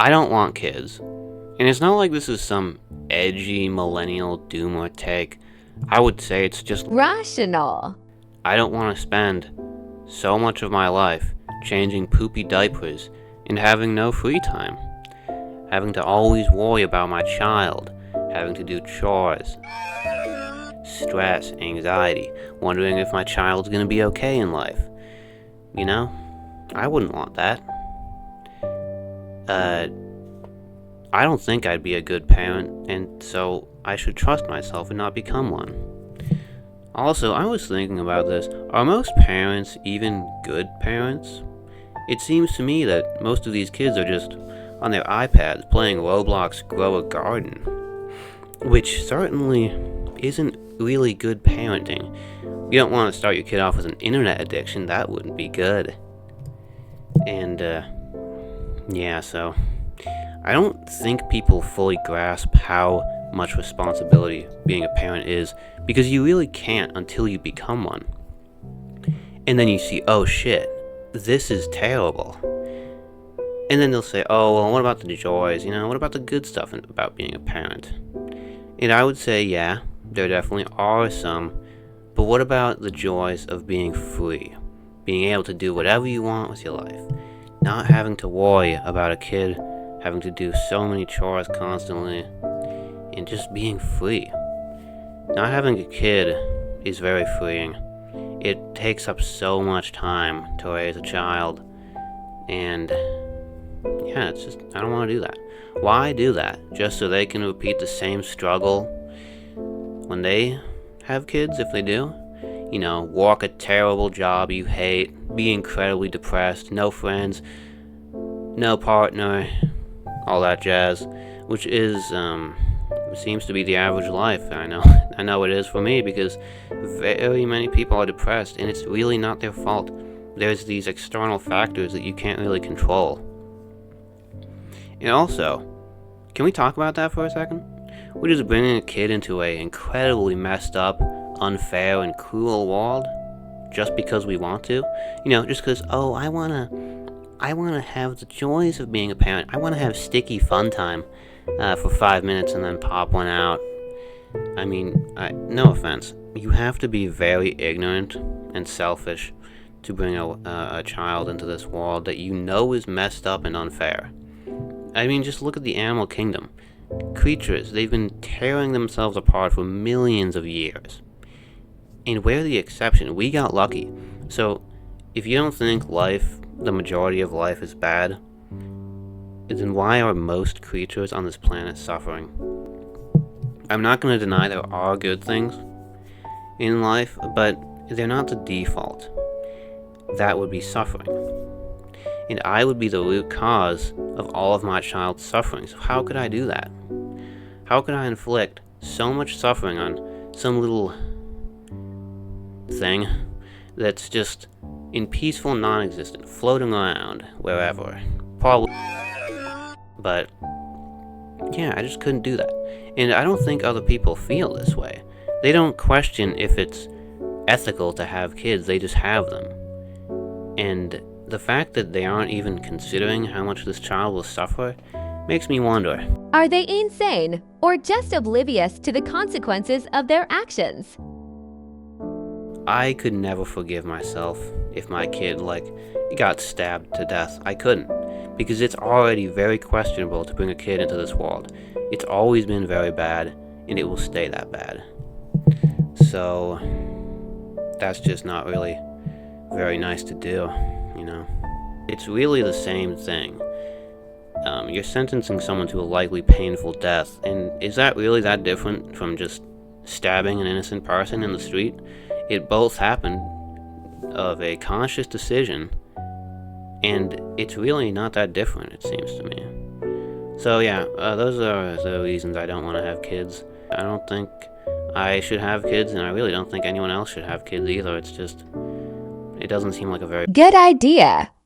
I don't want kids. And it's not like this is some edgy millennial doomer take. I would say it's just Rational. I don't want to spend so much of my life changing poopy diapers and having no free time. Having to always worry about my child, having to do chores, stress, anxiety, wondering if my child's gonna be okay in life. You know? I wouldn't want that. I don't think I'd be a good parent, and so I should trust myself and not become one. Also, I was thinking about this. Are most parents even good parents? It seems to me that most of these kids are just on their iPads playing Roblox Grow a Garden, which certainly isn't really good parenting. You don't want to start your kid off with an internet addiction, that wouldn't be good. And, yeah, so I don't think people fully grasp how much responsibility being a parent is, because you really can't until you become one. And then you see, oh shit, this is terrible. And then they'll say, oh, well, what about the joys? What about the good stuff about being a parent? And I would say, yeah, there definitely are some, but what about the joys of being free? Being able to do whatever you want with your life. Not having to worry about a kid having to do so many chores constantly, and just being free. Not having a kid is very freeing. It takes up so much time to raise a child, and yeah, it's just, I don't want to do that. Why do that? Just so they can repeat the same struggle when they have kids, if they do? Work a terrible job you hate, be incredibly depressed, no friends, no partner, all that jazz, which is, seems to be the average life. I know it is for me, because very many people are depressed, and it's really not their fault. There's these external factors that you can't really control. And also, can we talk about that for a second? We're just bringing a kid into a incredibly messed up, unfair, and cruel world just because we want to. Just because, oh, I wanna have the joys of being a parent. I wanna have sticky fun time for 5 minutes and then pop one out. No offense. You have to be very ignorant and selfish to bring a child into this world that you know is messed up and unfair. Just look at the animal kingdom. Creatures, they've been tearing themselves apart for millions of years. And we're the exception. We got lucky. So, if you don't think the majority of life is bad, then why are most creatures on this planet suffering? I'm not going to deny there are good things in life, but they're not the default. That would be suffering. And I would be the root cause of all of my child's suffering. So how could I do that? How could I inflict so much suffering on some little thing that's just in peaceful non-existent, floating around wherever? Probably. But yeah, I just couldn't do that. And I don't think other people feel this way. They don't question if it's ethical to have kids, they just have them. And the fact that they aren't even considering how much this child will suffer makes me wonder. Are they insane or just oblivious to the consequences of their actions? I could never forgive myself if my kid, got stabbed to death. I couldn't. Because it's already very questionable to bring a kid into this world. It's always been very bad, and it will stay that bad. So, that's just not really very nice to do, It's really the same thing. You're sentencing someone to a likely painful death, and is that really that different from just stabbing an innocent person in the street? It both happened of a conscious decision, and it's really not that different, it seems to me. So yeah, those are the reasons I don't want to have kids. I don't think I should have kids, and I really don't think anyone else should have kids either. It doesn't seem like a very Good idea.